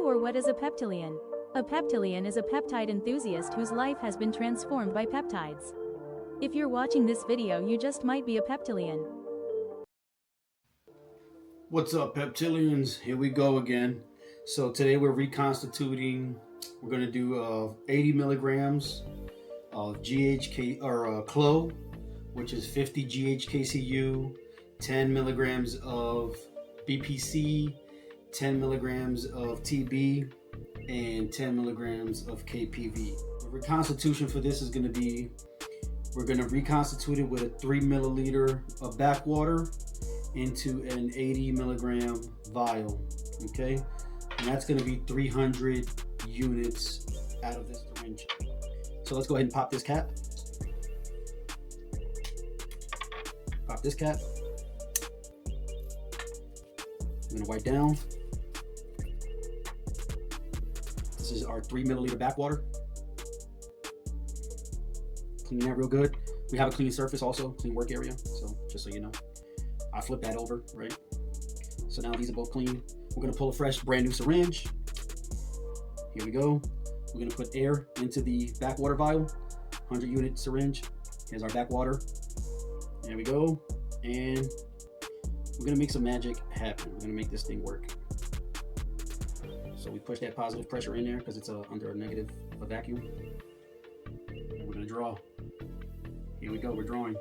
or what is a peptilian? A peptilian is a peptide enthusiast whose life has been transformed by peptides. If you're watching this video, you just might be a peptilian. What's up, Peptilians? Here we go again. So today we're reconstituting. We're going to do 80 milligrams of GHK or klow, which is 50 GHKCU, 10 milligrams of BPC, 10 milligrams of TB, and 10 milligrams of KPV. The reconstitution for this is going to be, we're going to reconstitute it with a 3 milliliter of backwater into an 80 milligram vial, okay? And that's going to be 300 units out of this syringe. So let's go ahead and pop this cap. Pop this cap. I'm going to wipe down. This is our 3 milliliter backwater. Clean that real good. We have a clean surface also, clean work area. So just so you know. I flip that over, right? So now these are both clean. We're gonna pull a fresh, brand new syringe. Here we go. We're gonna put air into the backwater vial, 100 unit syringe. Here's our backwater. There we go. And we're gonna make some magic happen. We're gonna make this thing work. So we push that positive pressure in there because it's under a negative vacuum. And we're gonna draw. Here we go, we're drawing.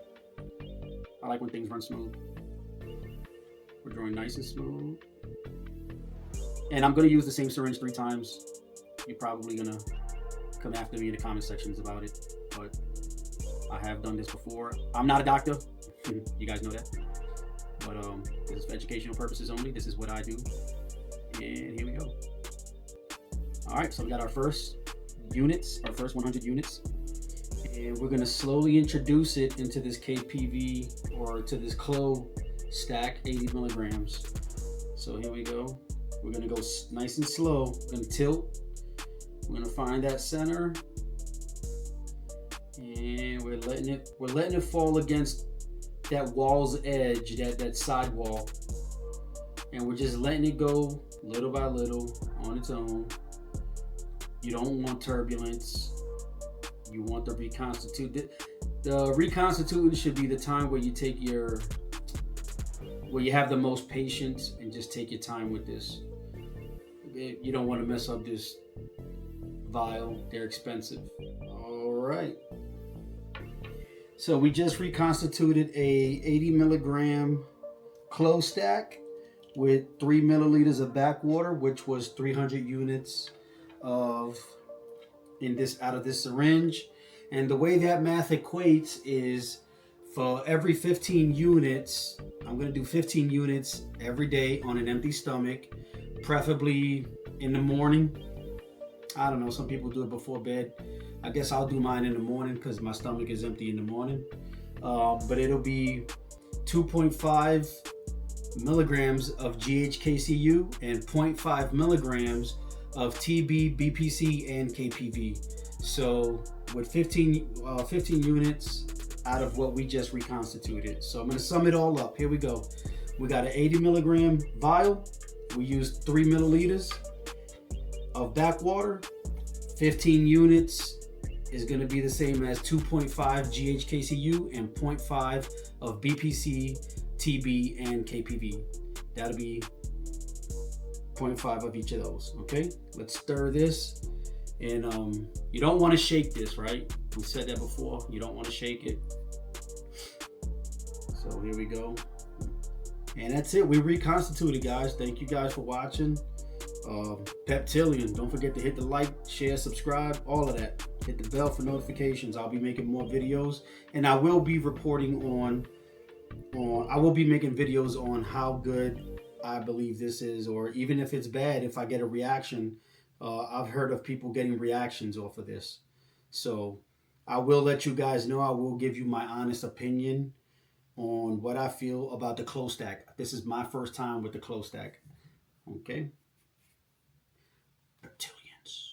I like when things run smooth. We're drawing nice and smooth. And I'm going to use the same syringe 3 times. You're probably going to come after me in the comment sections about it. But I have done this before. I'm not a doctor. You guys know that. But this is for educational purposes only. This is what I do. And here we go. All right, so we got our first units, our first 100 units. And we're going to slowly introduce it into this KPV or to this klow stack, 80 milligrams. So here we go. We're gonna go nice and slow. We're gonna tilt. We're gonna find that center, and we're letting it fall against that wall's edge, that side wall, and we're just letting it go little by little on its own. You don't want turbulence. You want the reconstitute. The reconstituting should be the time where you take where you have the most patience and just take your time with this. You don't want to mess up this vial. They're expensive. All right. So we just reconstituted a 80 milligram klow stack with 3 milliliters of backwater, which was 300 units out of this syringe. And the way that math equates is for every 15 units, I'm going to do 15 units every day on an empty stomach, preferably in the morning. I don't know, some people do it before bed. I guess I'll do mine in the morning because my stomach is empty in the morning. But it'll be 2.5 milligrams of GHKCU and 0.5 milligrams of TB, BPC, and KPV. So with 15 units out of what we just reconstituted. So I'm going to sum it all up. Here we go. We got an 80 milligram vial. We used 3 milliliters of backwater. 15 units is going to be the same as 2.5 GHKCU and 0.5 of BPC, TB, and KPV. That'll be 0.5 of each of those. Okay, let's stir this. And you don't want to shake this, right? We said that before. You don't want to shake it. So here we go. And that's it. We reconstituted, guys. Thank you guys for watching. Peptilian. Don't forget to hit the like, share, subscribe, all of that. Hit the bell for notifications. I'll be making more videos. And I will be reporting I will be making videos on how good I believe this is. Or even if it's bad, if I get a reaction. I've heard of people getting reactions off of this. So I will let you guys know. I will give you my honest opinion on what I feel about the klow stack. This is my first time with the klow stack. Okay.